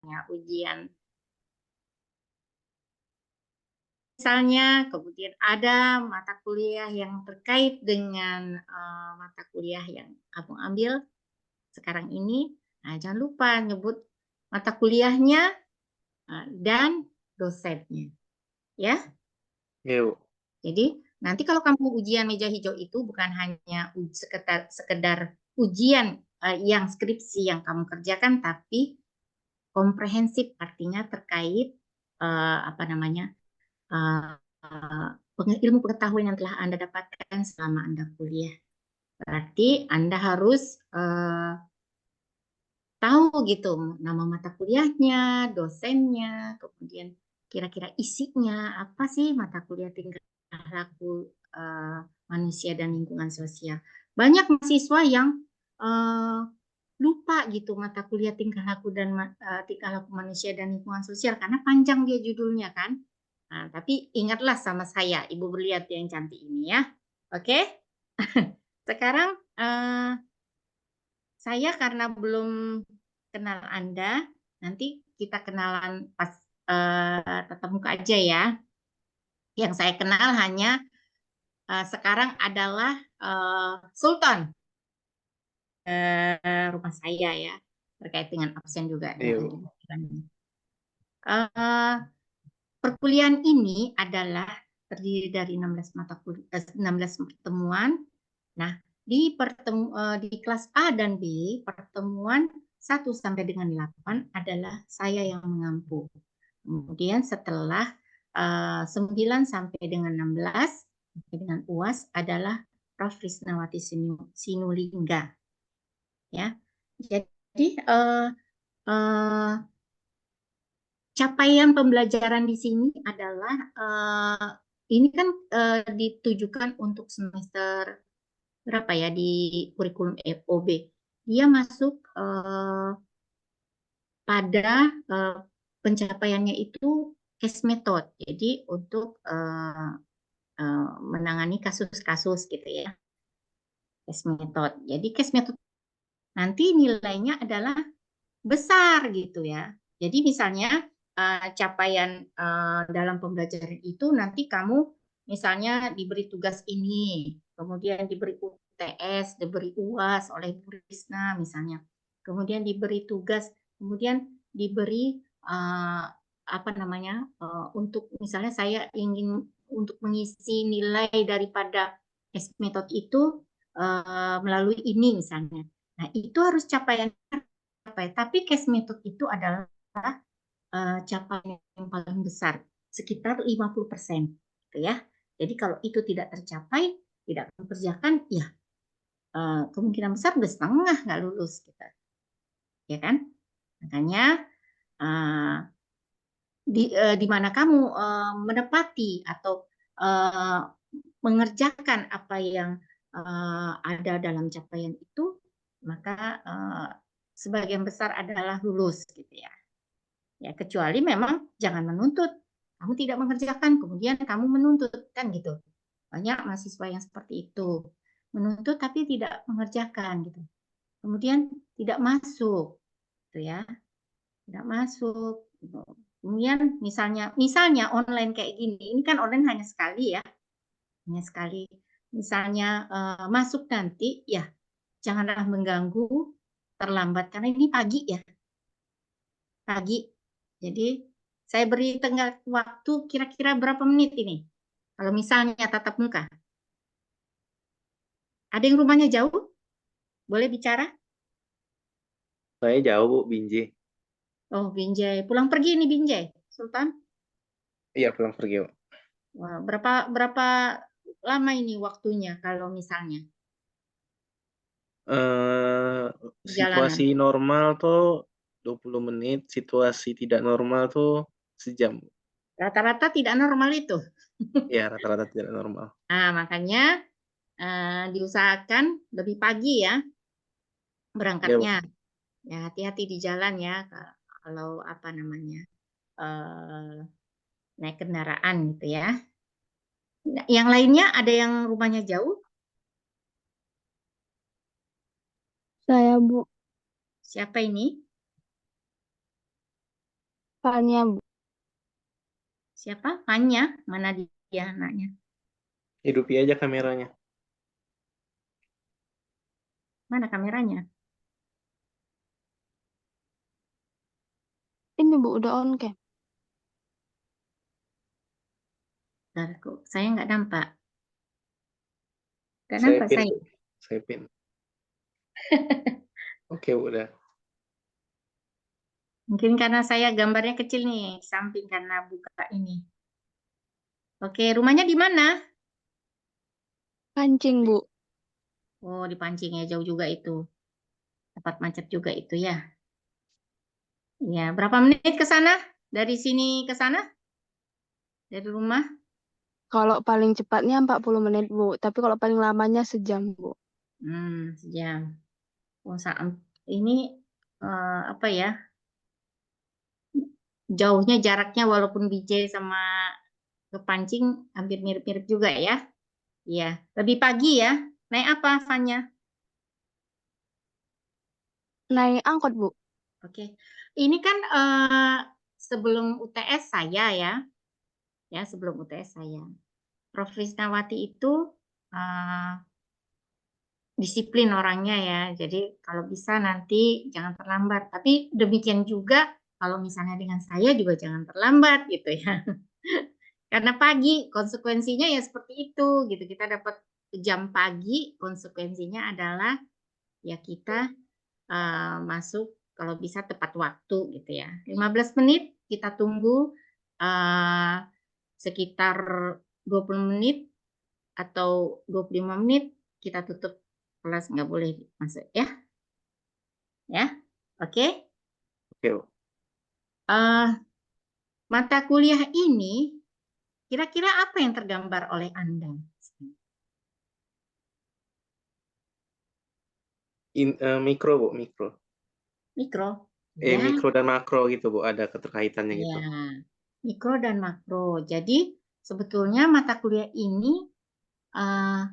ya, ujian. Misalnya, kemudian ada mata kuliah yang terkait dengan mata kuliah yang kamu ambil sekarang ini. Nah, jangan lupa nyebut mata kuliahnya dan dosennya, ya. Iya, Bu. Jadi nanti kalau kamu ujian meja hijau itu bukan hanya sekedar ujian yang skripsi yang kamu kerjakan, tapi komprehensif, artinya terkait apa namanya ilmu pengetahuan yang telah Anda dapatkan selama Anda kuliah. Berarti Anda harus tahu gitu nama mata kuliahnya, dosennya, kemudian kira-kira isinya apa sih mata kuliah tingkah laku manusia dan lingkungan sosial. Banyak mahasiswa yang lupa gitu mata kuliah tingkah laku dan tingkah laku manusia dan lingkungan sosial karena panjang dia judulnya kan. Nah, tapi ingatlah sama saya, Ibu berlihat yang cantik ini ya. Oke? Sekarang saya karena belum kenal Anda, nanti kita kenalan pas tatap muka aja ya. Yang saya kenal hanya sekarang adalah Sultan rumah saya ya, terkait dengan absen juga Iya, yang ada di Bu. pikiran. Perkuliahan ini adalah terdiri dari 16 mata kuliah, 16 pertemuan. Nah, di kelas A dan B, pertemuan 1 sampai dengan 8 adalah saya yang mengampu. Kemudian setelah 9 sampai dengan 16 sampai dengan UAS adalah Prof. Risnawati Sinulingga. Ya, jadi capaian pembelajaran di sini adalah ini kan ditujukan untuk semester berapa ya di kurikulum FOB. Dia masuk pada pencapaiannya itu case method. Jadi untuk menangani kasus-kasus gitu ya. Case method. Jadi case method nanti nilainya adalah besar gitu ya. Jadi misalnya capaian dalam pembelajaran itu nanti kamu misalnya diberi tugas ini, kemudian diberi UTS, diberi UAS oleh Bu Risna misalnya, kemudian diberi tugas, kemudian diberi apa namanya untuk misalnya saya ingin untuk mengisi nilai daripada S metode itu melalui ini misalnya. Nah itu harus capaian tapi case method itu adalah capaian yang paling besar, sekitar 50%. Gitu ya. Jadi kalau itu tidak tercapai, tidak mengerjakan, ya kemungkinan besar udah setengah nggak lulus. Gitu. Ya kan? Makanya di mana kamu menepati atau mengerjakan apa yang ada dalam capaian itu, maka sebagian besar adalah lulus gitu ya. Ya, kecuali memang jangan menuntut. Kamu tidak mengerjakan, kemudian kamu menuntut, kan gitu. Banyak mahasiswa yang seperti itu. Menuntut tapi tidak mengerjakan gitu. Kemudian tidak masuk, gitu ya. Tidak masuk. Gitu. Kemudian misalnya online kayak gini, ini kan online hanya sekali ya. Hanya sekali. Misalnya masuk nanti, ya janganlah mengganggu terlambat karena ini pagi ya. Pagi. Jadi saya beri tenggat waktu kira-kira berapa menit ini? Kalau misalnya tatap muka. Ada yang rumahnya jauh? Boleh bicara? Saya jauh, Bu, Binjai. Oh, Binjai. Pulang pergi ini Binjai, Sultan. Iya, pulang pergi, Bu. Wah, berapa lama ini waktunya kalau misalnya Eh, perjalanan? situasi normal tuh 20 menit, situasi tidak normal tuh sejam. Rata-rata tidak normal itu. Ya, rata-rata tidak normal. Nah, makanya diusahakan lebih pagi ya Ya, berangkatnya. Bu. Ya, hati-hati di jalan ya kalau apa namanya naik kendaraan gitu ya. Nah, yang lainnya ada yang rumahnya jauh? Saya, Bu. Siapa ini? Fanya, Bu. Siapa? Fanya? Mana dia anaknya? Hidupi aja kameranya. Mana kameranya? Ini, Bu, udah on cam. Bentar, kok saya nggak nampak. Nggak Saya nampak pin, saya. Bu. Saya pin. Oke, Bu, udah. Mungkin karena saya gambarnya kecil nih, samping karena buka ini. Oke, rumahnya di mana? Pancing, Bu. Oh, di Pancing ya, jauh juga itu. Tempat macet juga itu ya. Ya, berapa menit ke sana? Dari sini ke sana? Dari rumah? Kalau paling cepatnya 40 menit, Bu. Tapi kalau paling lamanya sejam, Bu. Sejam. Oh, ini apa ya? Jauhnya jaraknya walaupun BJ sama ke Pancing hampir mirip-mirip juga ya. Iya, lebih pagi ya. Naik apa, Fanya? Naik angkot, Bu. Oke. Ini kan sebelum UTS saya ya. Ya, sebelum UTS saya. Prof. Risnawati itu eh, disiplin orangnya ya. Jadi kalau bisa nanti jangan terlambat. Tapi demikian juga kalau misalnya dengan saya juga jangan terlambat gitu ya. Karena pagi konsekuensinya ya seperti itu gitu. Kita dapat jam pagi, konsekuensinya adalah ya kita masuk kalau bisa tepat waktu gitu ya. 15 menit kita tunggu sekitar 20 menit atau 25 menit kita tutup kelas, nggak boleh masuk ya. Ya. Oke. Oke, Bu. Mata kuliah ini kira-kira apa yang tergambar oleh Anda? Mikro, Bu, mikro. Mikro. Ya, Mikro dan makro gitu, Bu, ada keterkaitannya ya. gitu. Mikro dan makro. Jadi sebetulnya mata kuliah ini eh,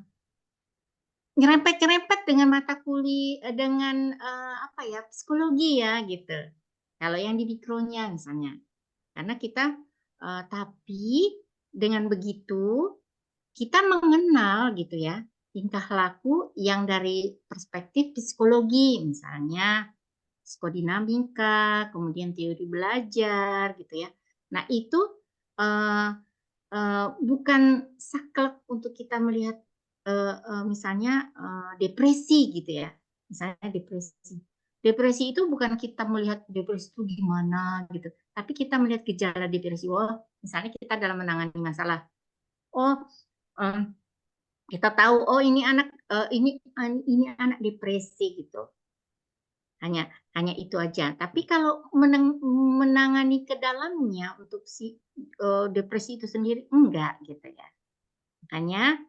nyerempet-nyerempet dengan mata kuliah dengan apa ya, psikologi ya gitu. Kalau yang di mikronya misalnya. Karena kita tapi dengan begitu kita mengenal gitu ya tingkah laku yang dari perspektif psikologi, misalnya psikodinamika, kemudian teori belajar gitu ya. Nah, itu eh, bukan saklek untuk kita melihat misalnya depresi gitu ya. Misalnya depresi. Depresi itu bukan kita melihat depresi itu gimana gitu, tapi kita melihat gejala depresi. Oh, misalnya kita dalam menangani masalah. Oh, kita tahu oh ini anak ini anak depresi gitu. Hanya itu aja. Tapi kalau menangani ke dalamnya untuk si depresi itu sendiri enggak gitu ya. Makanya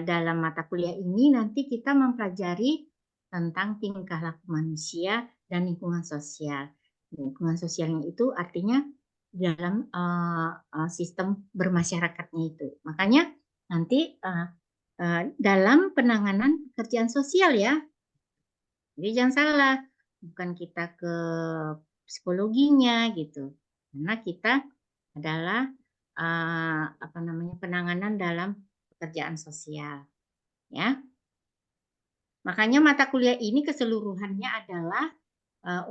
dalam mata kuliah ini nanti kita mempelajari tentang tingkah laku manusia dan lingkungan sosial. Lingkungan sosialnya itu artinya dalam sistem bermasyarakatnya itu. Makanya nanti dalam penanganan pekerjaan sosial ya. Jadi jangan salah, bukan kita ke psikologinya gitu. Karena kita adalah apa namanya penanganan dalam pekerjaan sosial, ya. Makanya mata kuliah ini keseluruhannya adalah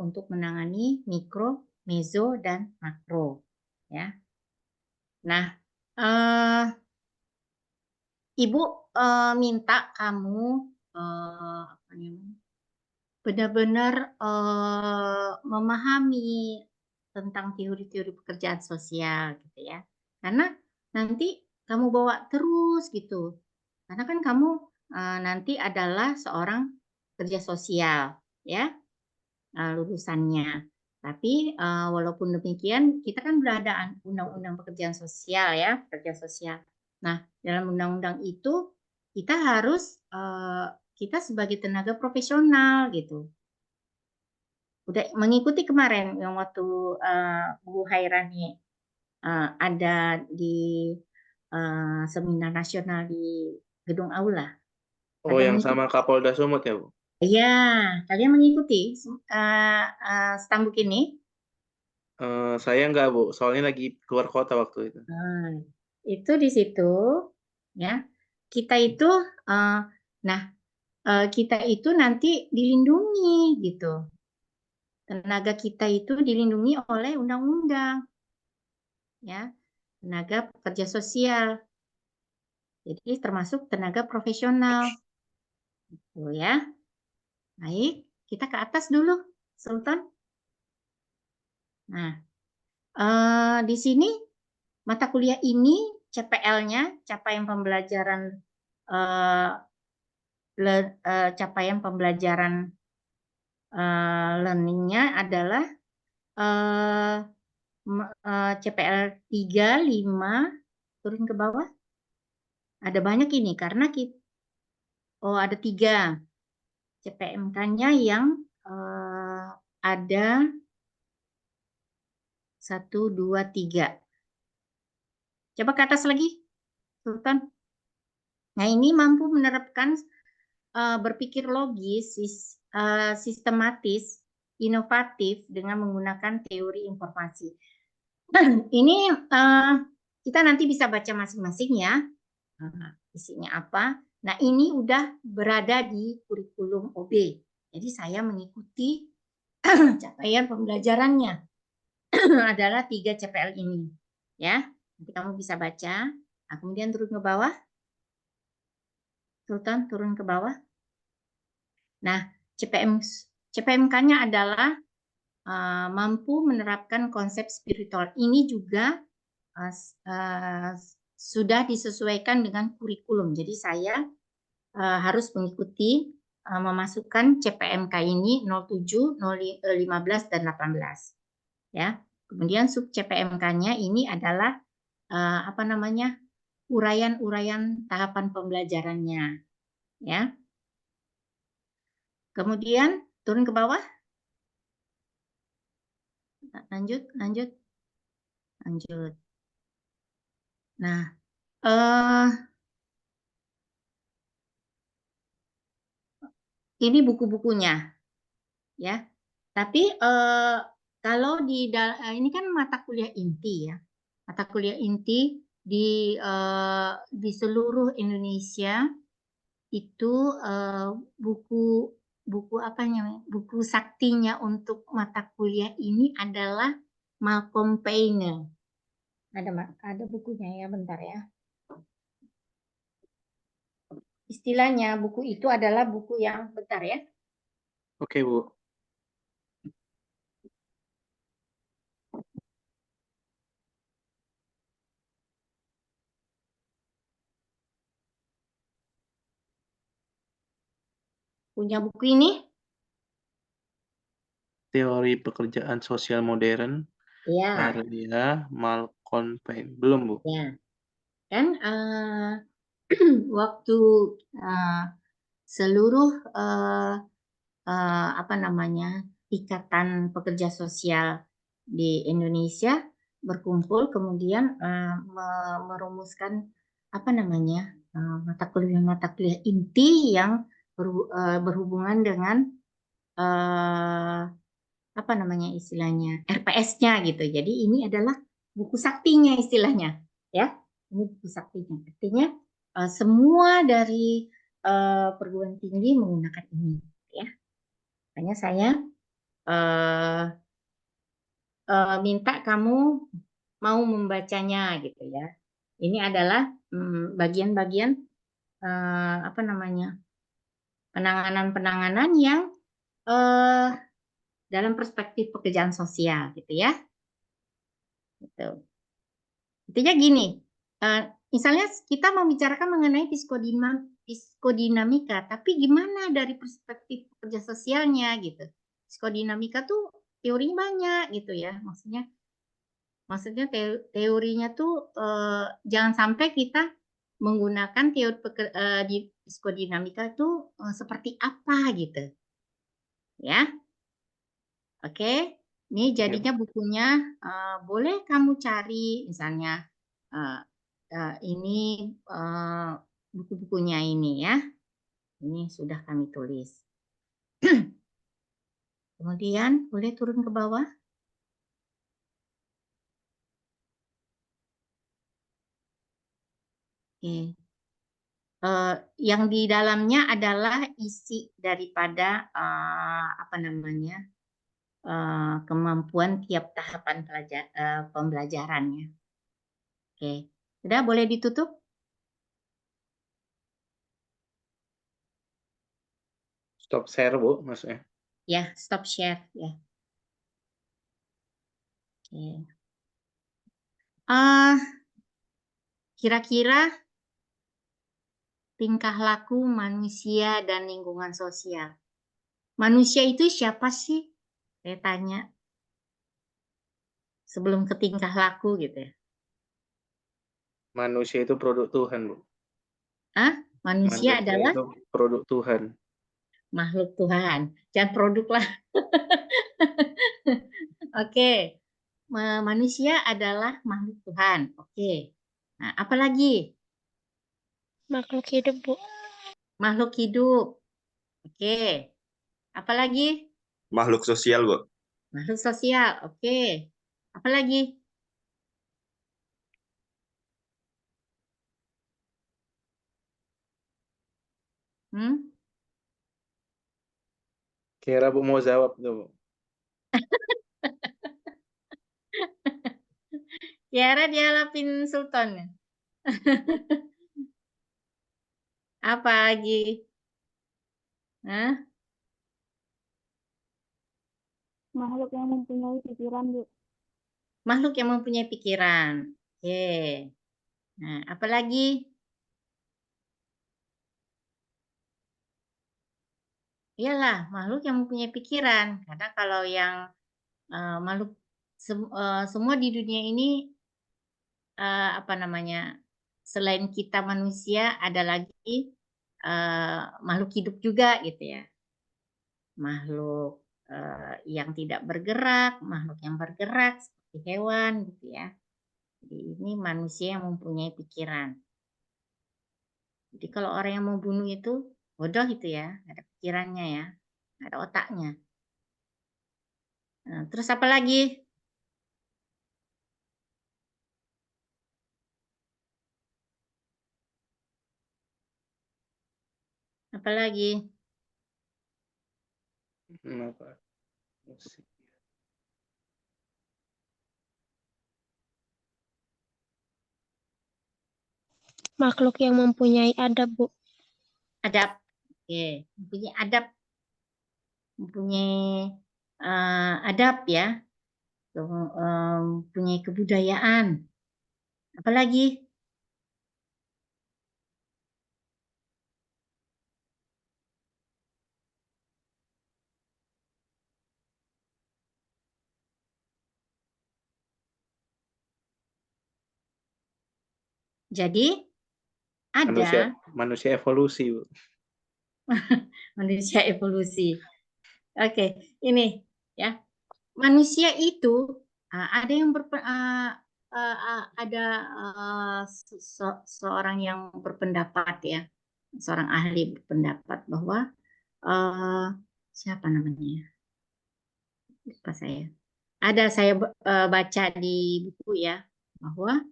untuk menangani mikro, meso dan makro, ya. Nah, Ibu minta kamu apa namanya benar-benar memahami tentang teori-teori pekerjaan sosial gitu ya. Karena nanti kamu bawa terus gitu. Karena kan kamu nanti adalah seorang kerja sosial ya lulusannya. Tapi walaupun demikian kita kan berada undang-undang pekerjaan sosial ya, pekerja sosial. Nah, dalam undang-undang itu kita harus kita sebagai tenaga profesional gitu udah mengikuti kemarin yang waktu Bu Hairani ada di seminar nasional di Gedung Aula. Oh, Kalian yang mengikuti? sama Kapolda Sumut ya, Bu? Iya, kalian mengikuti Stambuk ini? Saya enggak, Bu, soalnya lagi keluar kota waktu itu. Nah, itu di situ ya. Kita itu nah kita itu nanti dilindungi gitu. Tenaga kita itu dilindungi oleh undang-undang ya, tenaga pekerja sosial. Jadi termasuk tenaga profesional. Gitu ya. Baik, kita ke atas dulu, Sultan. Nah, di sini mata kuliah ini CPL-nya, capaian pembelajaran capaian pembelajaran learning-nya adalah CPL 3, 5, turun ke bawah. Ada banyak ini karena ada 3 CPMK-nya yang ada 1, 2, 3. Coba ke atas lagi, Sultan. Nah, ini mampu menerapkan berpikir logis, sistematis, inovatif dengan menggunakan teori informasi. Ini kita nanti bisa baca masing-masing ya. Isinya apa? Nah, ini udah berada di kurikulum OB. Jadi saya mengikuti capaian pembelajarannya adalah 3 CPL ini. Ya, nanti kamu bisa baca. Nah, kemudian turun ke bawah. Sultan turun ke bawah. Nah, CPMK-nya adalah mampu menerapkan konsep spiritual. Ini juga sudah disesuaikan dengan kurikulum. Jadi saya harus mengikuti memasukkan CPMK ini 07, 15 dan 18. Ya. Kemudian sub CPMK-nya ini adalah uraian-uraian tahapan pembelajarannya. Ya. Kemudian turun ke bawah. Lanjut. Nah, ini buku-bukunya, ya. Tapi kalau ini kan mata kuliah inti ya, mata kuliah inti di seluruh Indonesia itu buku saktinya untuk mata kuliah ini adalah Malcolm Payne. Ada bukunya ya, bentar ya. Istilahnya buku itu adalah buku yang bentar ya. Oke, Bu. Punya buku ini? Teori pekerjaan sosial modern, Ya, karya Malcolm Payne. Belum, Bu? ya. Kan waktu seluruh ikatan pekerja sosial di Indonesia berkumpul kemudian merumuskan mata kuliah inti yang berhubungan dengan istilahnya RPS-nya gitu. Jadi ini adalah buku saktinya istilahnya, ya. Ini buku saktinya. Artinya semua dari perguruan tinggi menggunakan ini, ya. Makanya saya minta kamu mau membacanya gitu ya. Ini adalah bagian-bagian penanganan-penanganan yang dalam perspektif pekerjaan sosial gitu ya. Gitu. Intinya gini, misalnya kita membicarakan mengenai psikodinamika, tapi gimana dari perspektif pekerja sosialnya gitu. Psikodinamika tuh teorinya banyak gitu ya, maksudnya teorinya tuh jangan sampai kita menggunakan teori di psikodinamika itu seperti apa gitu, ya. Oke. Ini jadinya bukunya boleh kamu cari misalnya ini buku-bukunya ini ya. Ini sudah kami tulis. Kemudian boleh turun ke bawah. Oke. Yang di dalamnya adalah isi daripada apa namanya kemampuan tiap tahapan pembelajarannya. Oke, sudah boleh ditutup? Stop share, Bu, maksudnya. Ya, stop share ya. Oke. Kira-kira tingkah laku manusia dan lingkungan sosial. Manusia itu siapa sih? Saya tanya. Sebelum ke tingkah laku gitu ya. Manusia itu produk Tuhan, Bu. Manusia adalah itu produk Tuhan. makhluk Tuhan. Jangan produk lah. Oke. Manusia adalah makhluk Tuhan. Oke. Nah, apa lagi? Makhluk hidup, Bu. Makhluk hidup. Oke. Apa lagi? Makhluk sosial, Bu. Makhluk sosial. Oke. Apa lagi? Kira Bu mau jawab tuh, Bu. Kiara dialapin Sultan. Apa lagi? Hah? Makhluk yang mempunyai pikiran, Bu. Makhluk yang mempunyai pikiran. Oke. Nah, apa lagi? Iyalah, makhluk yang mempunyai pikiran. Karena kalau yang makhluk semua di dunia ini apa namanya? Selain kita manusia ada lagi makhluk hidup juga gitu ya. Makhluk yang tidak bergerak, makhluk yang bergerak seperti hewan gitu ya. Jadi ini manusia yang mempunyai pikiran. Jadi kalau orang yang mau bunuh itu bodoh itu ya, nggak ada pikirannya ya, nggak ada otaknya. Nah, terus apa lagi? Apa lagi? Apa? Makhluk yang mempunyai adab, Bu. Adab. Oke, mempunyai adab, mempunyai adab ya, mempunyai kebudayaan. Apa lagi? Jadi ada manusia evolusi, Bu. manusia evolusi. Oke, ini ya. Manusia itu ada yang ada seorang yang berpendapat ya, seorang ahli berpendapat bahwa siapa namanya? Lupa saya. Ada saya baca di buku ya bahwa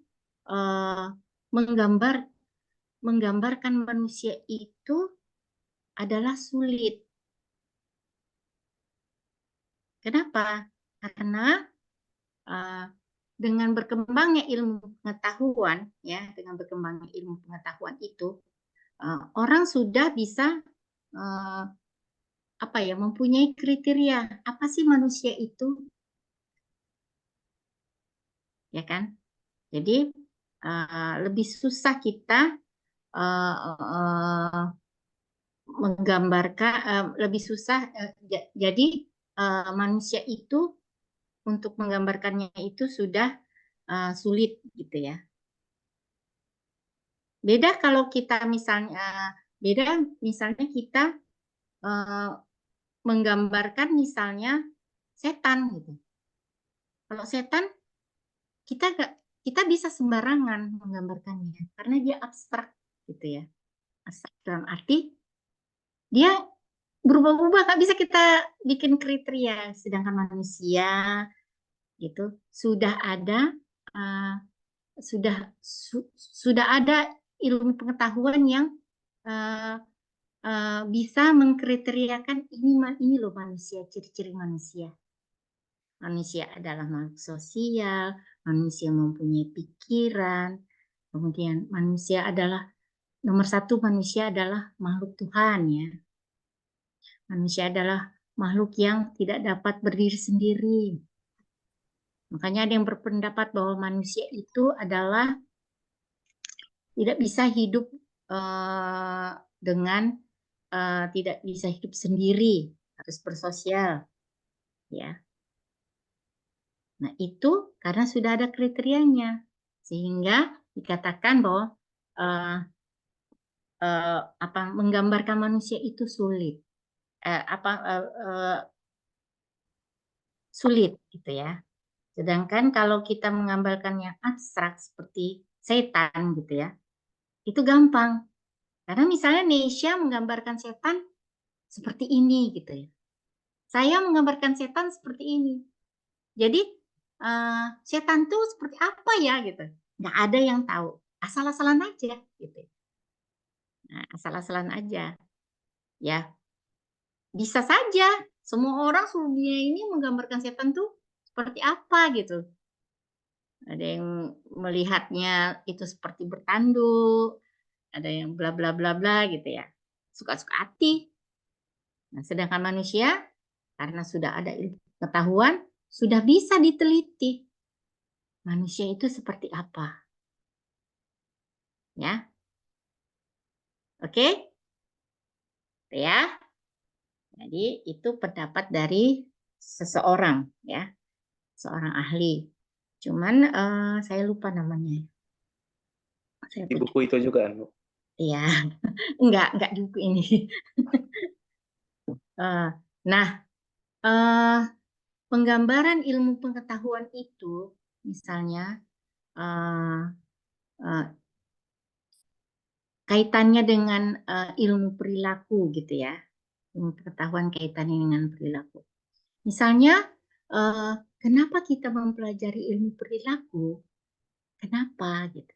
menggambarkan manusia itu adalah sulit. Kenapa? Karena dengan berkembangnya ilmu pengetahuan, ya, dengan berkembangnya ilmu pengetahuan itu, orang sudah bisa apa ya, mempunyai kriteria apa sih manusia itu, ya kan? Jadi lebih susah kita menggambarkan, lebih susah. Jadi manusia itu untuk menggambarkannya itu sudah sulit gitu ya. Beda kalau kita misalnya, kita menggambarkan misalnya setan gitu. Kalau setan kita bisa sembarangan menggambarkannya karena dia abstrak gitu ya. Abstrak dalam arti dia berubah-ubah, nggak bisa kita bikin kriteria. Sedangkan manusia gitu sudah ada sudah ada ilmu pengetahuan yang bisa mengkriteriakan ini loh manusia, ciri-ciri manusia. Manusia adalah makhluk sosial, manusia mempunyai pikiran, kemudian manusia adalah nomor satu, manusia adalah makhluk Tuhan ya. Manusia adalah makhluk yang tidak dapat berdiri sendiri. Makanya ada yang berpendapat bahwa manusia itu adalah tidak bisa hidup dengan tidak bisa hidup sendiri, harus bersosial, ya. Nah itu karena sudah ada kriterianya, sehingga dikatakan bahwa menggambarkan manusia itu sulit, sulit gitu ya. Sedangkan kalau kita menggambarkan yang abstrak seperti setan gitu ya, itu gampang. Karena misalnya Nesya menggambarkan setan seperti ini gitu ya. Saya menggambarkan setan seperti ini. Jadi setan tuh seperti apa ya gitu. Nggak ada yang tahu. Asal-asalan aja gitu. Nah, asal-asalan aja. Ya. Bisa saja semua orang seluruh dunia ini menggambarkan setan tuh seperti apa gitu. Ada yang melihatnya itu seperti bertanduk, ada yang bla bla bla bla gitu ya. Suka-suka hati. Nah, sedangkan manusia karena sudah ada ilmu pengetahuan, sudah bisa diteliti manusia itu seperti apa. Ya. Oke? Ya. Jadi itu pendapat dari seseorang ya. Seorang ahli. Cuman saya lupa namanya. Di buku itu juga, Bu? Iya. Enggak di buku ini. Nah, penggambaran ilmu pengetahuan itu misalnya kaitannya dengan ilmu perilaku gitu ya. Ilmu pengetahuan kaitannya dengan perilaku. Misalnya, kenapa kita mempelajari ilmu perilaku? Kenapa gitu?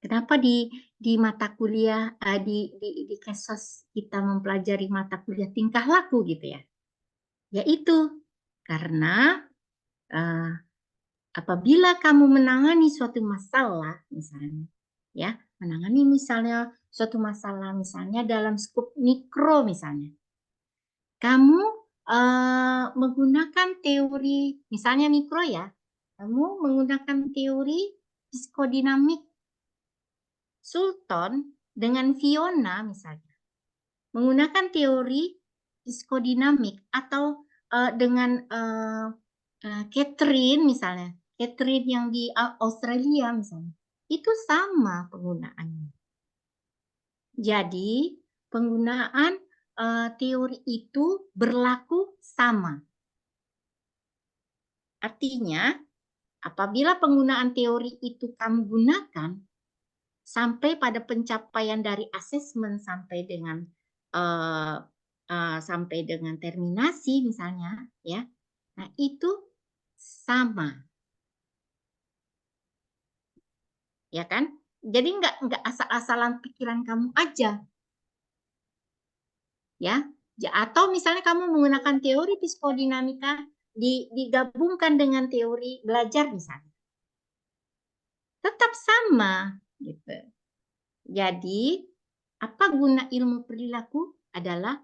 Kenapa di mata kuliah di kesos kita mempelajari mata kuliah tingkah laku gitu ya? Yaitu karena apabila kamu menangani suatu masalah misalnya, ya menangani misalnya suatu masalah misalnya dalam skup mikro misalnya, kamu menggunakan teori misalnya mikro ya, kamu menggunakan teori psikodinamik Sultan dengan Fiona misalnya, menggunakan teori psikodinamik atau dengan Catherine misalnya, Catherine yang di Australia misalnya, itu sama penggunaannya. Jadi penggunaan teori itu berlaku sama. Artinya, apabila penggunaan teori itu kamu gunakan sampai pada pencapaian dari asesmen sampai dengan terminasi misalnya, ya, nah itu sama, ya kan? Jadi nggak asal-asalan pikiran kamu aja, ya. Atau misalnya kamu menggunakan teori psikodinamika digabungkan dengan teori belajar misalnya, tetap sama gitu. Jadi apa guna ilmu perilaku adalah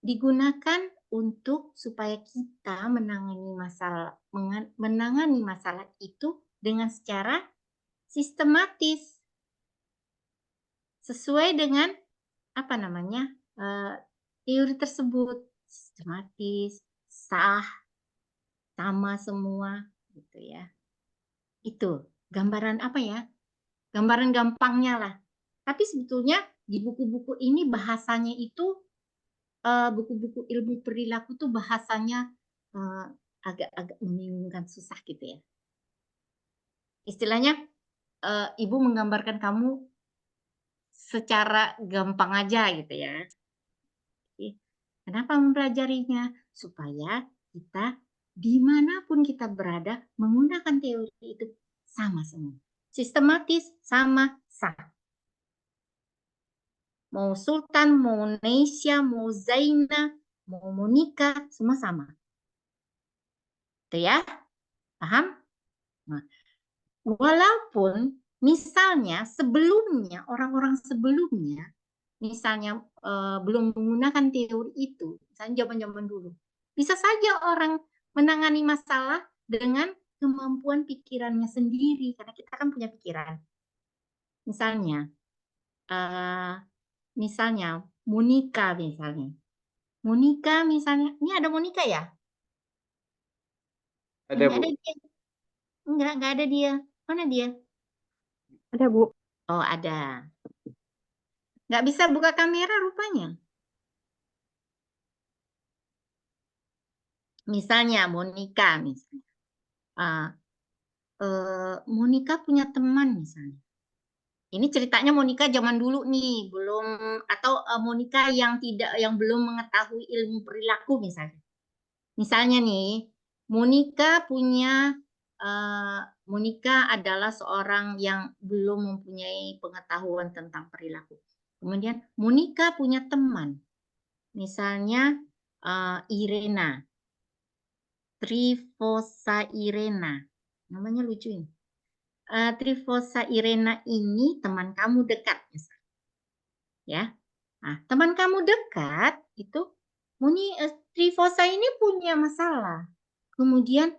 digunakan untuk supaya kita menangani masalah itu dengan secara sistematis sesuai dengan apa namanya teori tersebut, sistematis, sah, sama semua gitu ya. Itu gambaran apa ya? Gambaran gampangnya lah. Tapi sebetulnya di buku-buku ini bahasanya itu buku-buku ilmu perilaku tuh bahasanya agak-agak membingungkan, susah gitu ya. Istilahnya ibu menggambarkan kamu secara gampang aja gitu ya. Kenapa mempelajarinya? Supaya kita dimanapun kita berada menggunakan teori itu sama semua. sistematis sama sah. Mau Sultan, mau Neisha, mau Zaina, mau Monica, semua sama. Itu ya, paham? Nah, walaupun misalnya sebelumnya, orang-orang sebelumnya, misalnya belum menggunakan teori itu, misalnya zaman-zaman dulu, bisa saja orang menangani masalah dengan kemampuan pikirannya sendiri, karena kita kan punya pikiran. Misalnya Monica misalnya. Monica misalnya, ini ada Monica ya? Ada, Ini Bu. ada dia. Enggak ada dia. Mana dia? Ada, Bu. Oh, ada. Nggak bisa buka kamera rupanya. Misalnya Monica misalnya. Monica punya teman misalnya. Ini ceritanya Monica zaman dulu nih, belum, atau Monica yang belum mengetahui ilmu perilaku misalnya. Misalnya nih, Monica adalah seorang yang belum mempunyai pengetahuan tentang perilaku. Kemudian Monica punya teman, misalnya Irena, Trifosa Irena, namanya lucu ini. Trifosa Irena ini teman kamu dekat, misalnya. Ya, nah, teman kamu dekat itu Trifosa ini punya masalah. Kemudian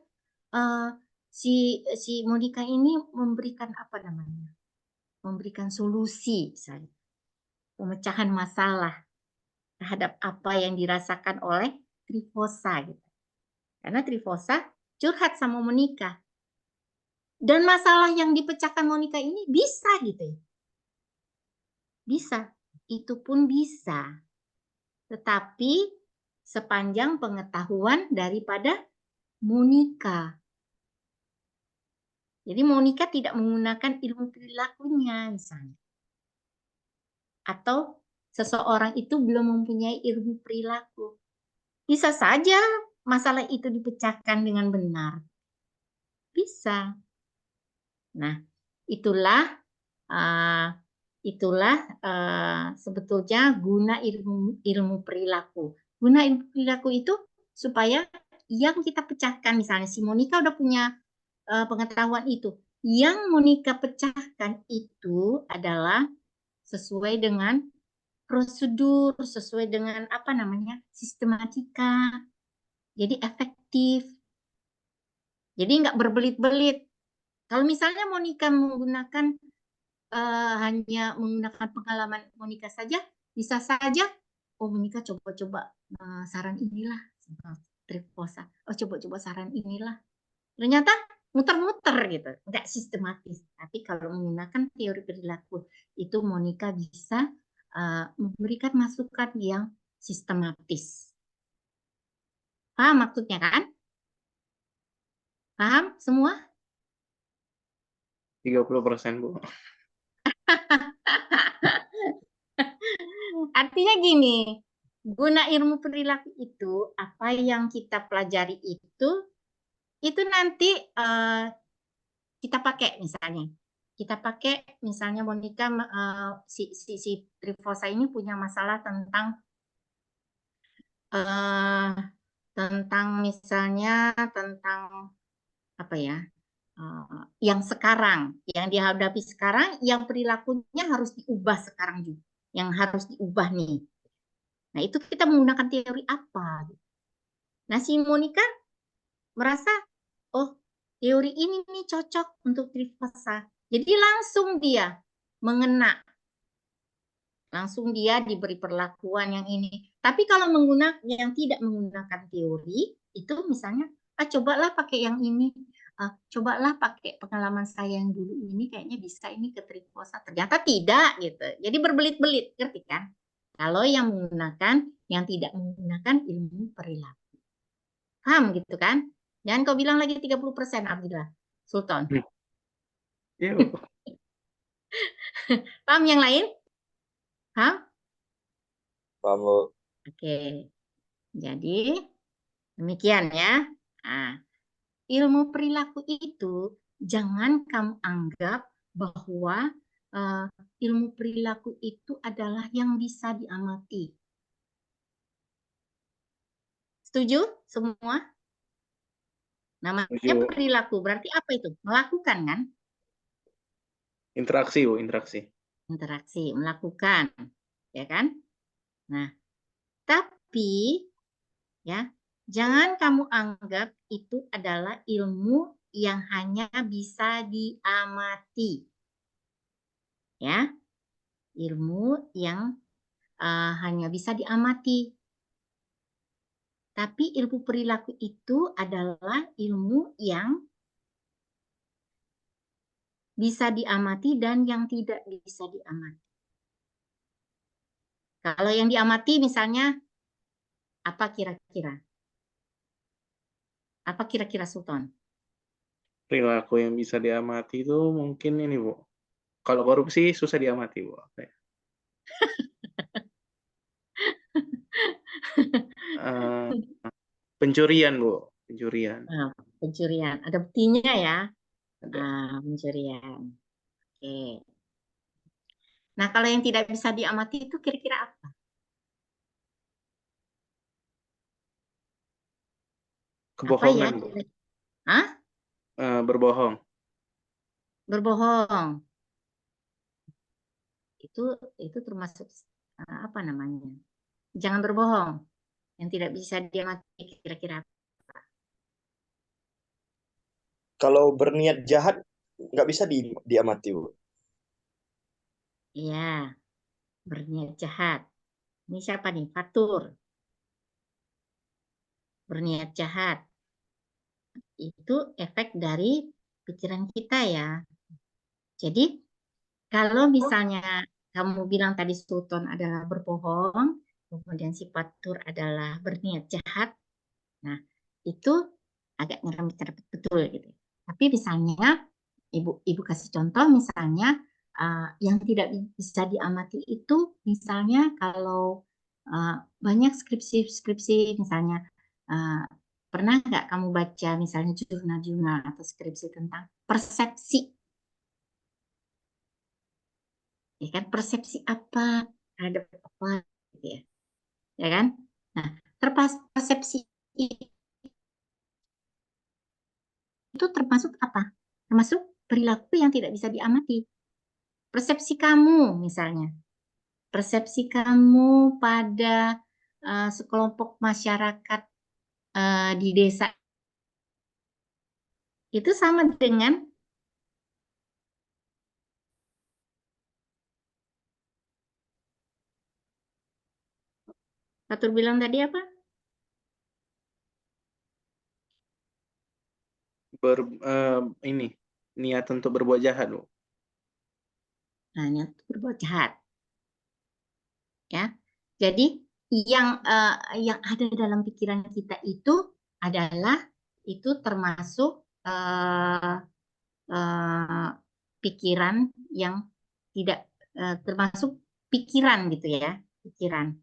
si Monica ini memberikan apa namanya? Memberikan solusi, misalnya pemecahan masalah terhadap apa yang dirasakan oleh Trifosa gitu. Karena Trifosa curhat sama Monica. Dan masalah yang dipecahkan Monica ini bisa gitu ya. Bisa, itu pun bisa. Tetapi sepanjang pengetahuan daripada Monica. Jadi Monica tidak menggunakan ilmu perilakunya misalnya. Atau seseorang itu belum mempunyai ilmu perilaku. Bisa saja masalah itu dipecahkan dengan benar. Bisa. Nah, itulah sebetulnya guna ilmu perilaku. Guna ilmu perilaku itu supaya yang kita pecahkan, misalnya si Monica udah punya pengetahuan itu. Yang Monica pecahkan itu adalah sesuai dengan prosedur, sesuai dengan apa namanya, sistematika. Jadi efektif. Jadi nggak berbelit-belit. Kalau misalnya Monica menggunakan hanya menggunakan pengalaman Monica saja, bisa saja, oh Monica coba-coba saran inilah, Trifosa. Oh coba-coba saran inilah. Ternyata muter-muter gitu, nggak sistematis. Tapi kalau menggunakan teori perilaku, itu Monica bisa memberikan masukan yang sistematis. Paham maksudnya kan? Paham semua? 30%, Bu. Artinya gini, guna ilmu perilaku itu, apa yang kita pelajari itu nanti kita pakai misalnya. Kita pakai misalnya Monica, si Trifosa ini punya masalah tentang misalnya tentang apa ya, yang sekarang, yang dihadapi sekarang, yang perilakunya harus diubah sekarang juga, yang harus diubah nih. Nah itu kita menggunakan teori apa? Nah si Monica merasa, oh teori ini nih cocok untuk Trifosa. Jadi langsung dia mengena. Langsung dia diberi perlakuan yang ini. Tapi kalau yang tidak menggunakan teori, itu misalnya, cobalah pakai yang ini. Cobalah pakai pengalaman saya yang dulu ini, kayaknya bisa ini ke Trifosa. Ternyata tidak gitu. Jadi berbelit-belit, ngerti kan? Kalau yang menggunakan, yang tidak menggunakan ilmu perilaku. Paham gitu kan? Jangan kau bilang lagi 30%, Abdillah. Sultan. Iya, Bu. Paham yang lain? Paham? Paham, Bu. Oke. Jadi, demikian ya. Nah, ilmu perilaku itu jangan kamu anggap bahwa ilmu perilaku itu adalah yang bisa diamati. Setuju semua? Namanya Setuju. perilaku, berarti apa itu? Melakukan kan? Interaksi, Bu, interaksi. Interaksi, melakukan, ya kan? Nah, tapi ya, jangan kamu anggap itu adalah ilmu yang hanya bisa diamati. Ya, ilmu yang hanya bisa diamati. Tapi ilmu perilaku itu adalah ilmu yang bisa diamati dan yang tidak bisa diamati. Kalau yang diamati misalnya, apa kira-kira? Apa kira-kira Sultan? Perilaku yang bisa diamati itu mungkin ini, Bu. Kalau korupsi susah diamati, Bu. Pencurian, Bu. Pencurian. Pencurian. Ada buktinya ya? Ada. Pencurian. Oke. Nah, kalau yang tidak bisa diamati itu kira-kira apa? Kebohongan, Apa Bu. ya? Hah? Berbohong. Berbohong. Itu termasuk apa namanya? Jangan berbohong. Yang tidak bisa diamati kira-kira apa? Kalau berniat jahat nggak bisa diamati, Bu. Iya, berniat jahat. Ini siapa nih? Fatur. Berniat jahat. Itu efek dari pikiran kita ya. Jadi kalau misalnya kamu bilang tadi Sultan adalah berbohong, kemudian si Fatur adalah berniat jahat, nah itu agak nyerempet-nyerempet betul gitu. Tapi misalnya Ibu kasih contoh misalnya yang tidak bisa diamati itu misalnya kalau banyak skripsi misalnya pernah nggak kamu baca misalnya jurnal-jurnal atau skripsi tentang persepsi, ya kan, persepsi apa terhadap apa gitu ya kan. Nah, persepsi itu termasuk apa? Termasuk perilaku yang tidak bisa diamati. Persepsi kamu misalnya, persepsi kamu pada sekelompok masyarakat di desa itu sama dengan Fatur bilang tadi apa? Ini niat untuk berbuat jahat, Bu. Nah, niat berbuat jahat. Ya. Jadi yang ada dalam pikiran kita itu adalah itu termasuk pikiran yang tidak termasuk pikiran gitu ya, pikiran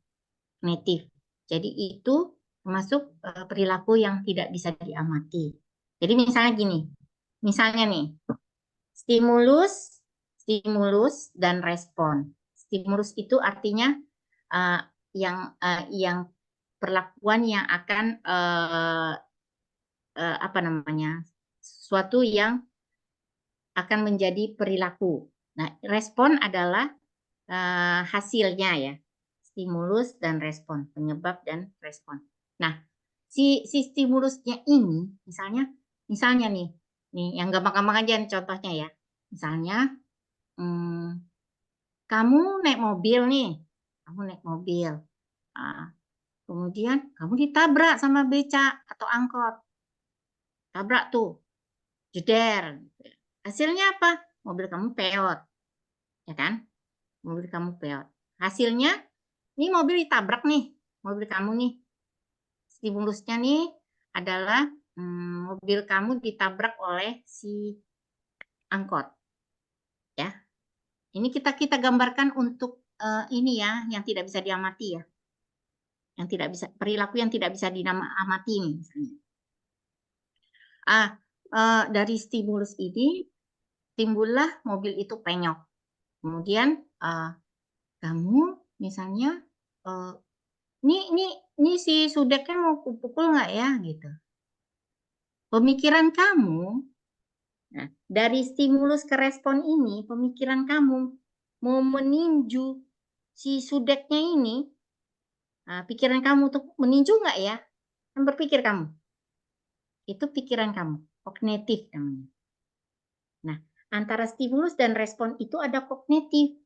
native. Jadi itu termasuk perilaku yang tidak bisa diamati. Jadi misalnya gini, misalnya nih, stimulus dan respon. Stimulus itu artinya yang perlakuan yang akan apa namanya, sesuatu yang akan menjadi perilaku. Nah, respon adalah hasilnya ya, stimulus dan respon, penyebab dan respon. Nah, si stimulusnya ini, misalnya nih yang gampang-gampang aja contohnya ya, misalnya kamu naik mobil nih, kemudian kamu ditabrak sama beca atau angkot, tabrak tuh, jeder. Hasilnya apa? Mobil kamu peot, ya kan? Mobil kamu peot. Hasilnya, ini mobil ditabrak nih, mobil kamu nih. Stimulusnya nih adalah mobil kamu ditabrak oleh si angkot, ya. Ini kita gambarkan untuk ini ya, yang tidak bisa diamati ya, yang tidak bisa, perilaku yang tidak bisa diamati nih misalnya. Dari stimulus ini timbullah mobil itu penyok. Kemudian kamu misalnya ini si Sudeknya mau kupukul nggak ya gitu. Pemikiran kamu, nah, dari stimulus ke respon ini, pemikiran kamu mau meninju si Sudeknya ini, pikiran kamu untuk meninju nggak ya? Kan berpikir kamu. Itu pikiran kamu, kognitif namanya. Nah, antara stimulus dan respon itu ada kognitif.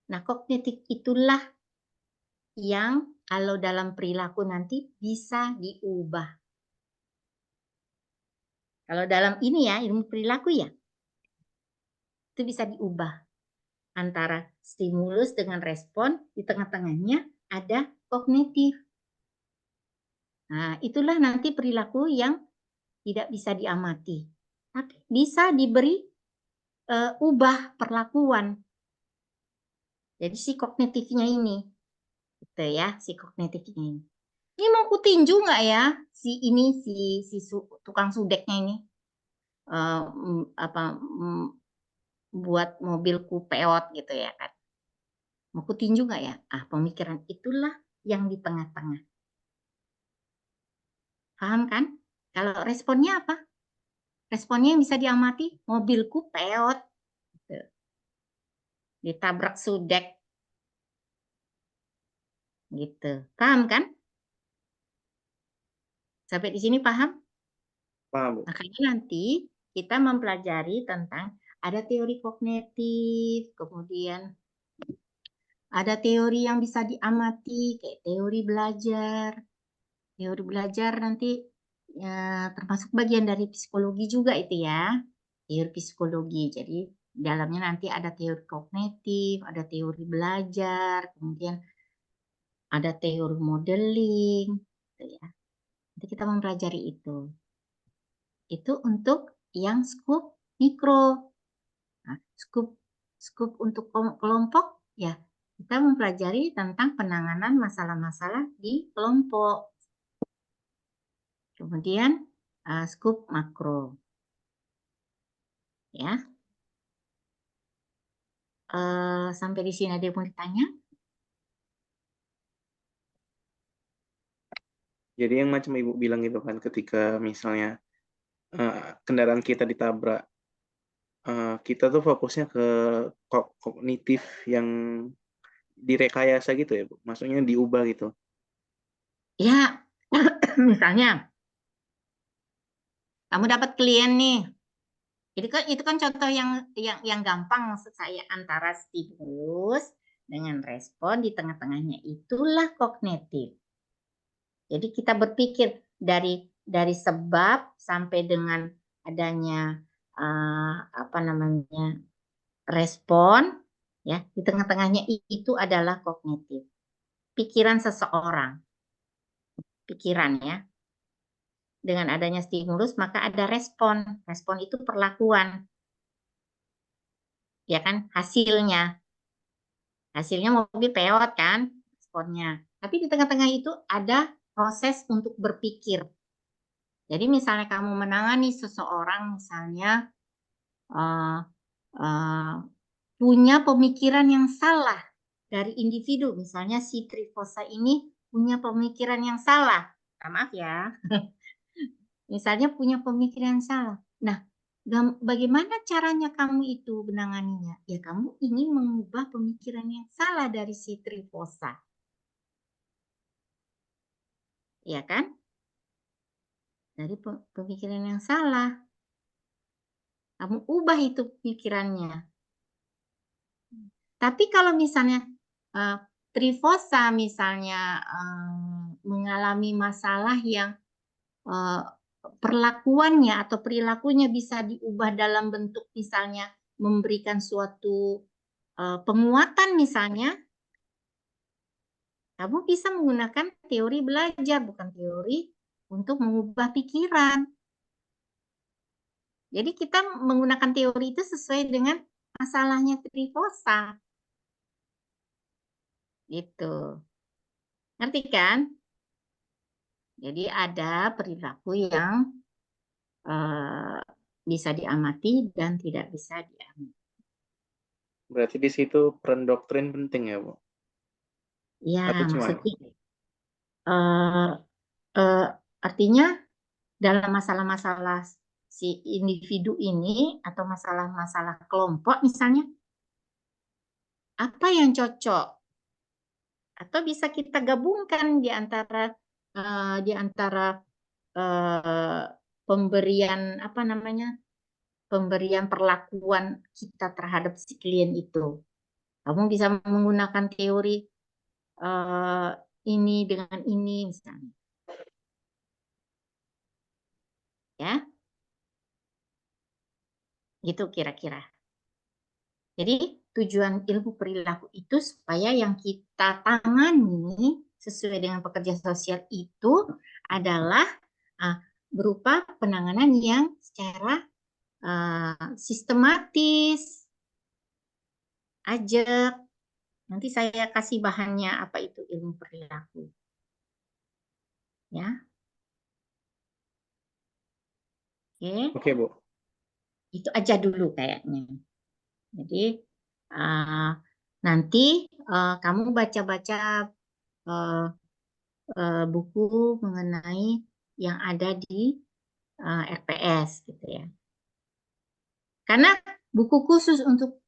Nah, kognitif itulah yang kalau dalam perilaku nanti bisa diubah. Kalau dalam ini ya, ilmu perilaku ya, itu bisa diubah. Antara stimulus dengan respon, di tengah-tengahnya ada kognitif. Nah, itulah nanti perilaku yang tidak bisa diamati. Tapi bisa diberi ubah perlakuan. Jadi si kognitifnya ini, gitu ya, si kognitifnya ini. Ini mau kutinju nggak ya si tukang sudeknya ini buat mobilku peot gitu ya kan? Mau kutinju nggak ya? Pemikiran itulah yang di tengah-tengah. Paham kan? Kalau responnya apa? Responnya yang bisa diamati, mobilku peot, gitu. Ditabrak sudek, gitu. Paham kan? Sampai di sini paham? Paham, Bu. Makanya nanti kita mempelajari tentang ada teori kognitif, kemudian ada teori yang bisa diamati, kayak teori belajar. Teori belajar nanti ya, termasuk bagian dari psikologi juga itu ya. Teori psikologi. Jadi dalamnya nanti ada teori kognitif, ada teori belajar, kemudian ada teori modeling, gitu ya. Nanti kita mempelajari itu. Itu untuk yang skup mikro. Nah, skup untuk kelompok ya kita mempelajari tentang penanganan masalah-masalah di kelompok. Kemudian skup makro. Ya. Sampai di sini ada yang mau ditanya? Jadi yang macam Ibu bilang gitu kan, ketika misalnya kendaraan kita ditabrak, kita tuh fokusnya ke kognitif yang direkayasa gitu ya, Bu? Maksudnya diubah gitu. Ya, misalnya kamu dapat klien nih. Itu kan contoh yang gampang maksud saya, antara stimulus dengan respon di tengah-tengahnya itulah kognitif. Jadi kita berpikir dari sebab sampai dengan adanya respon, ya di tengah-tengahnya itu adalah kognitif. Pikiran seseorang, pikiran ya. Dengan adanya stimulus maka ada respon. Respon itu perlakuan. Ya kan? Hasilnya mobil peot kan? Responnya. Tapi di tengah-tengah itu ada proses untuk berpikir. Jadi misalnya kamu menangani seseorang misalnya punya pemikiran yang salah dari individu. Misalnya si Trifosa ini punya pemikiran yang salah. Maaf ya. Misalnya punya pemikiran yang salah. Nah, bagaimana caranya kamu itu menanganinya? Ya kamu ingin mengubah pemikiran yang salah dari si Trifosa. Ya kan? Dari pemikiran yang salah. Kamu ubah itu pikirannya. Tapi kalau misalnya Trifosa misalnya mengalami masalah yang perlakuannya atau perilakunya bisa diubah dalam bentuk misalnya memberikan suatu penguatan misalnya, kamu bisa menggunakan teori belajar, bukan teori untuk mengubah pikiran. Jadi kita menggunakan teori itu sesuai dengan masalahnya Trifosa. Gitu. Ngerti kan? Jadi ada perilaku yang bisa diamati dan tidak bisa diamati. Berarti di situ peran doktrin penting ya, Bu? Ya, Atau cuma maksudnya artinya dalam masalah-masalah si individu ini atau masalah-masalah kelompok misalnya, apa yang cocok? Atau bisa kita gabungkan di antara pemberian apa namanya, pemberian perlakuan kita terhadap si klien itu. Kamu bisa menggunakan teori ini dengan ini misalnya, ya, gitu kira-kira. Jadi tujuan ilmu perilaku itu supaya yang kita tangani sesuai dengan pekerja sosial itu adalah berupa penanganan yang secara sistematis, ajak. Nanti saya kasih bahannya apa itu ilmu perilaku. Ya. Oke. Oke, Bu. Itu aja dulu kayaknya. Jadi nanti kamu baca-baca buku mengenai yang ada di RPS gitu ya. Karena buku khusus untuk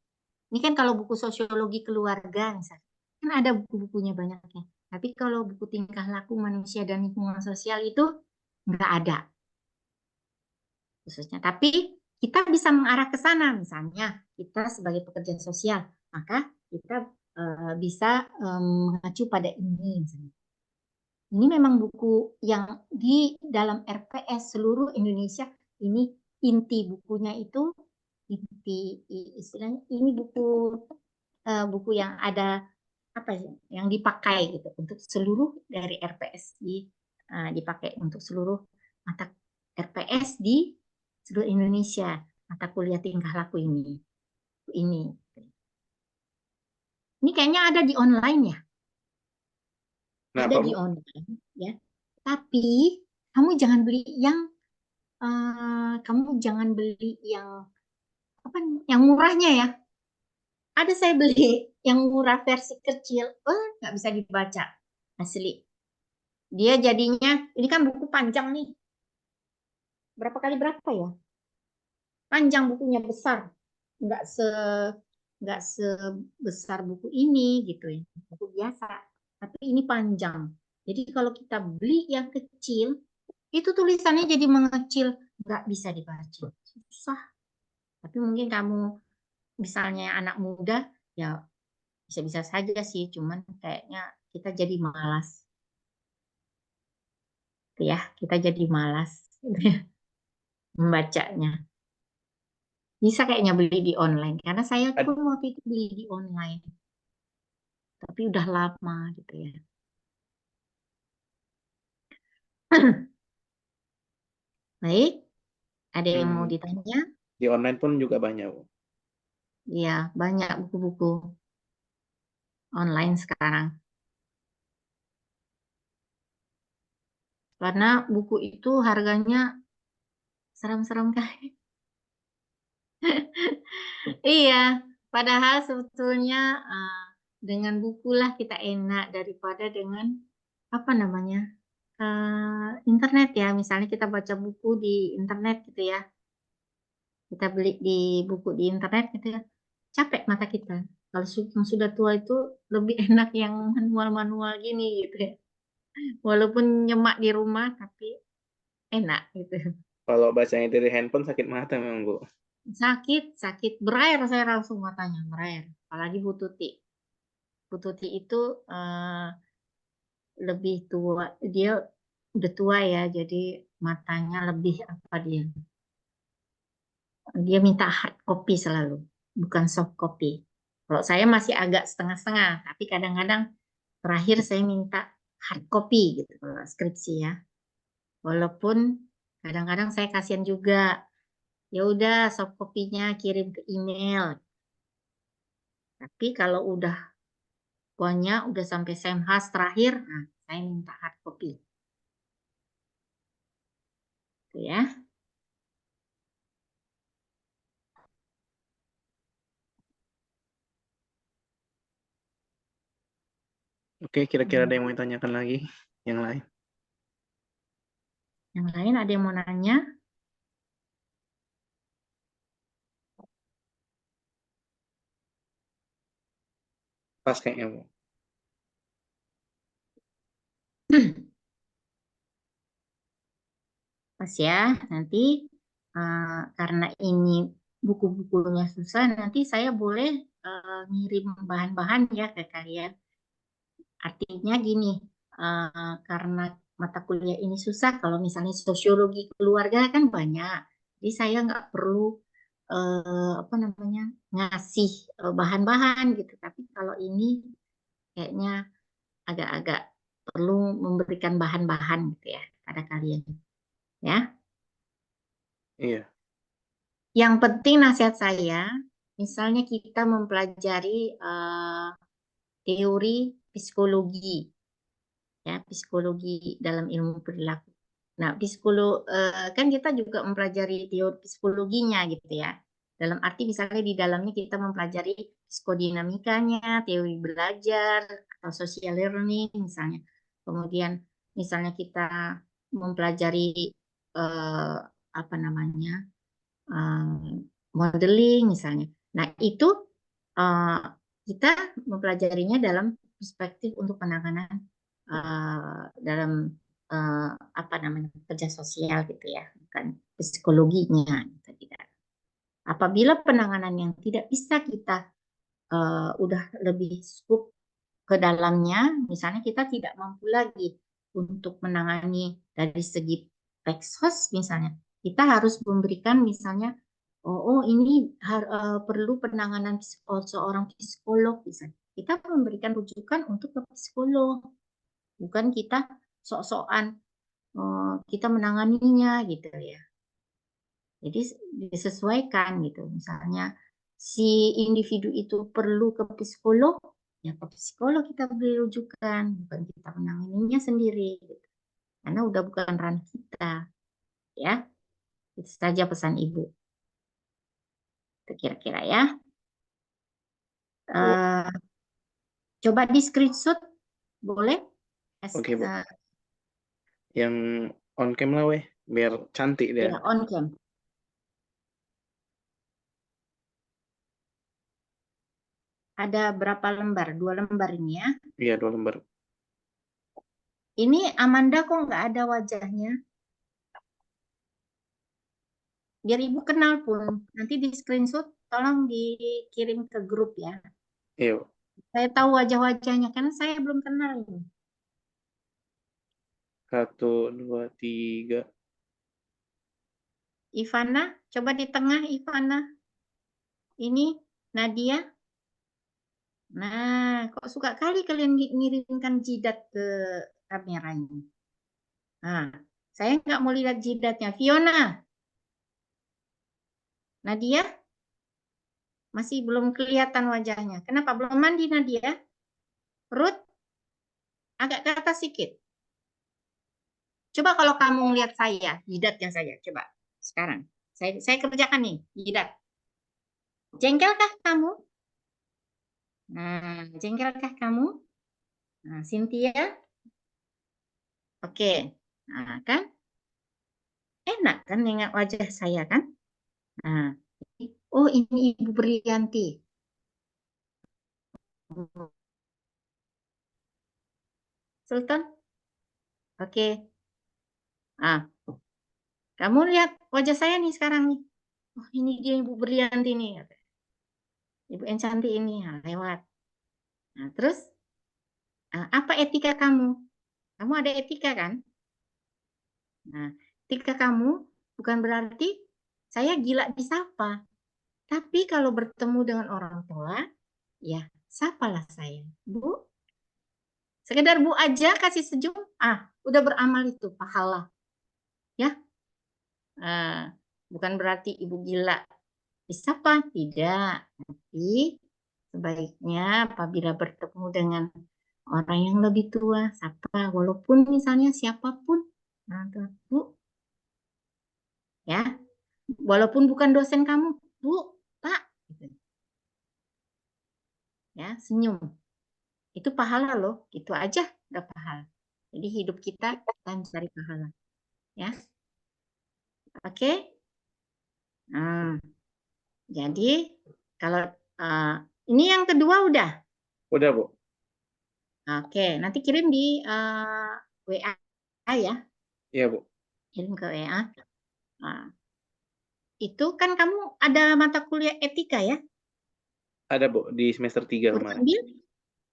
ini kan kalau buku sosiologi keluarga misalnya, kan ada buku-bukunya banyaknya. Tapi kalau buku tingkah laku manusia dan lingkungan sosial itu nggak ada khususnya. Tapi kita bisa mengarah ke sana, misalnya kita sebagai pekerja sosial, maka kita bisa mengacu pada ini. Misalnya. Ini memang buku yang di dalam RPS seluruh Indonesia, ini inti bukunya itu, inti istilahnya ini buku yang ada apa sih yang dipakai gitu untuk seluruh dari RPS dipakai untuk seluruh mata RPS di seluruh Indonesia, mata kuliah tingkah laku ini. Ini kayaknya ada di online ya. Nah, Ada Pak, di Bu? online ya. Tapi kamu jangan beli yang apa yang murahnya ya. Ada saya beli yang murah versi kecil, nggak bisa dibaca asli. Dia jadinya, ini kan buku panjang nih. Berapa kali berapa ya? Panjang bukunya besar, nggak sebesar buku ini gitu ya, buku biasa. Tapi ini panjang. Jadi kalau kita beli yang kecil, itu tulisannya jadi mengecil, nggak bisa dibaca, susah. Tapi mungkin kamu misalnya anak muda, ya bisa-bisa saja sih, cuman kayaknya kita jadi malas. Ya, kita jadi malas membacanya. Bisa kayaknya beli di online, karena saya pun waktu itu beli di online. Tapi udah lama gitu ya. Baik, ada yang mau ditanya? Di online pun juga banyak, Bu. Iya, banyak buku-buku online sekarang. Karena buku itu harganya seram-seram kali. Iya, padahal sebetulnya dengan buku lah kita enak daripada dengan apa namanya internet ya. Misalnya kita baca buku di internet gitu ya. Kita beli di buku di internet gitu ya. Capek mata kita. Kalau yang sudah tua itu lebih enak yang manual-manual gini gitu ya. Walaupun nyemak di rumah tapi enak gitu. Kalau bacanya dari handphone sakit mata memang, Bu. Sakit berair saya langsung matanya berair. Apalagi Bu Tuti. Bu Tuti itu lebih tua, dia udah tua ya, jadi matanya lebih apa dia minta hard copy selalu, bukan soft copy. Kalau saya masih agak setengah-setengah, tapi kadang-kadang terakhir saya minta hard copy gitu kalau skripsi ya. Walaupun kadang-kadang saya kasihan juga, ya udah soft copy-nya kirim ke email. Tapi kalau udah pokoknya udah sampai semhas terakhir, nah saya minta hard copy. Gitu ya. Oke, kira-kira ada yang mau ditanyakan lagi? Yang lain? Yang lain ada yang mau nanya? Pas kayaknya, Bu. Pas ya, nanti karena ini buku-bukunya susah, nanti saya boleh ngirim bahan-bahan ya ke kalian. Artinya gini, karena mata kuliah ini susah, kalau misalnya sosiologi keluarga kan banyak, jadi saya nggak perlu apa namanya ngasih bahan-bahan gitu. Tapi kalau ini kayaknya agak-agak perlu memberikan bahan-bahan gitu ya pada kalian, ya. Iya. Yang penting nasihat saya, misalnya kita mempelajari teori psikologi, ya psikologi dalam ilmu perilaku. Nah, kan kita juga mempelajari teori psikologinya gitu ya. Dalam arti misalnya di dalamnya kita mempelajari psikodinamikanya, teori belajar atau social learning misalnya. Kemudian misalnya kita mempelajari apa namanya modeling misalnya. Nah, itu kita mempelajarinya dalam perspektif untuk penanganan dalam apa namanya kerja sosial gitu ya, bukan psikologinya gitu, tidak. Apabila penanganan yang tidak bisa kita udah lebih scope ke dalamnya, misalnya kita tidak mampu lagi untuk menangani dari segi peksos misalnya, kita harus memberikan misalnya, ini perlu penanganan seorang psikolog misalnya. Kita memberikan rujukan untuk ke psikolog, bukan kita sok-sokan kita menanganinya gitu ya. Jadi disesuaikan gitu. Misalnya si individu itu perlu ke psikolog, ya ke psikolog kita beri rujukan, bukan kita menanganinya sendiri. Gitu. Karena udah bukan ranah kita, ya. Itu saja pesan Ibu. Itu kira-kira ya. Coba di screenshot, boleh? Oke, Bu. Yang on cam lah, weh. Biar cantik dia. Ya, on cam. Ada berapa lembar? 2 lembar ini ya. Iya, 2 lembar. Ini Amanda kok nggak ada wajahnya? Biar Ibu kenal pun. Nanti di screenshot, tolong dikirim ke grup ya. Iya, Bu. Saya tahu wajah-wajahnya, karena saya belum kenal ini. 1, 2, 3. Ivana, coba di tengah Ivana. Ini Nadia. Nah, kok suka kali kalian ngirimkan jidat ke kamera ini. Nah, saya nggak mau lihat jidatnya. Fiona. Nadia. Masih belum kelihatan wajahnya. Kenapa belum mandi Nadia? Ruth, agak ke atas sedikit. Coba kalau kamu lihat saya, jidatnya saya. Coba sekarang. Saya kerjakan nih, jidat. Jengkelkah kamu? Nah, jengkelkah kamu? Nah, Cynthia? Oke. Nah, kan? Enak kan ingat wajah saya kan? Nah, oh ini Ibu Berlianti. Sultan? Oke. Ah, kamu lihat wajah saya nih sekarang nih. Oh, ini dia Ibu Berlianti nih. Ibu yang cantik ini. Nah, lewat. Nah, terus apa etika kamu? Kamu ada etika kan? Nah, etika kamu bukan berarti saya gila disapa. Tapi kalau bertemu dengan orang tua, ya sapalah saya. Bu, sekedar Bu aja kasih senyum, udah beramal itu pahala. Ya, bukan berarti Ibu gila disapa, tidak. Tapi sebaiknya apabila bertemu dengan orang yang lebih tua, sapa, walaupun misalnya siapapun, Bu, ya, walaupun bukan dosen kamu, Bu, Pak, gitu. Ya, senyum. Itu pahala loh, itu aja udah pahala. Jadi hidup kita mencari pahala. Ya. Oke? Jadi kalau ini yang kedua udah. Udah, Bu. Oke, nanti kirim di WA ya. Iya, Bu. Kirim ke WA. Itu kan kamu ada mata kuliah etika ya? Ada, Bu, di semester 3 Udah kemarin. ambil?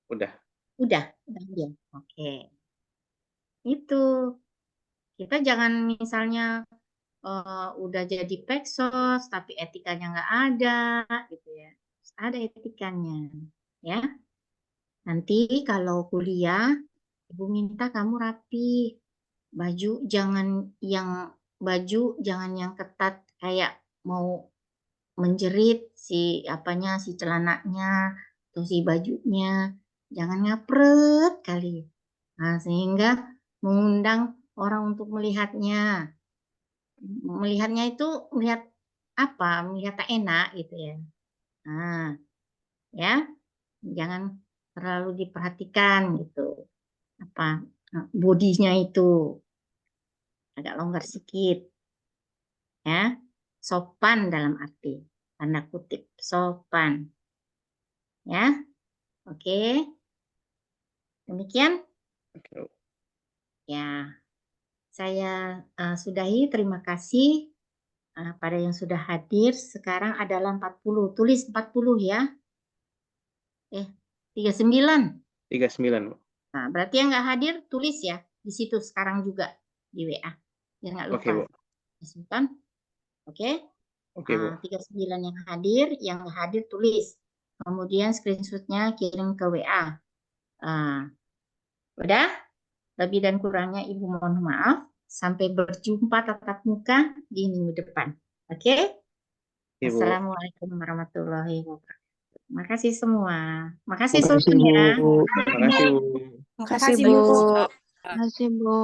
Udah. Udah ambil. Oke. Itu. Kita jangan misalnya udah jadi peksos tapi etikanya nggak ada gitu ya. Harus ada etikanya ya. Nanti kalau kuliah Ibu minta kamu rapi. Baju jangan yang ketat kayak mau menjerit si celananya atau si bajunya. Jangan ngapret kali. Nah, sehingga mengundang orang untuk melihatnya. Melihatnya itu melihat apa? Melihat tak enak gitu ya. Nah, ya. Jangan terlalu diperhatikan gitu. Bodinya itu agak longgar sedikit. Ya. Sopan dalam arti tanda kutip sopan. Ya. Oke. Demikian Oke, Bu. ya. Saya sudahi. Terima kasih pada yang sudah hadir. Sekarang adalah 40. Tulis 40 ya. 39. 39, Bu. Nah, berarti yang nggak hadir tulis ya di situ sekarang juga di WA. Biar nggak Oke, lupa. Bu. Simpan. Oke. Oke, Bu. 39 yang hadir, yang nggak hadir tulis. Kemudian screenshotnya kirim ke WA. Udah? Lebih dan kurangnya Ibu mohon maaf. Sampai berjumpa tatap muka di minggu depan. Oke? Iya, Bu. Assalamualaikum warahmatullahi wabarakatuh. Makasih semua. Makasih Makasih, semuanya. Bu. Makasih, Bu. Makasih, Makasih, Bu. Bu. Makasih, Bu.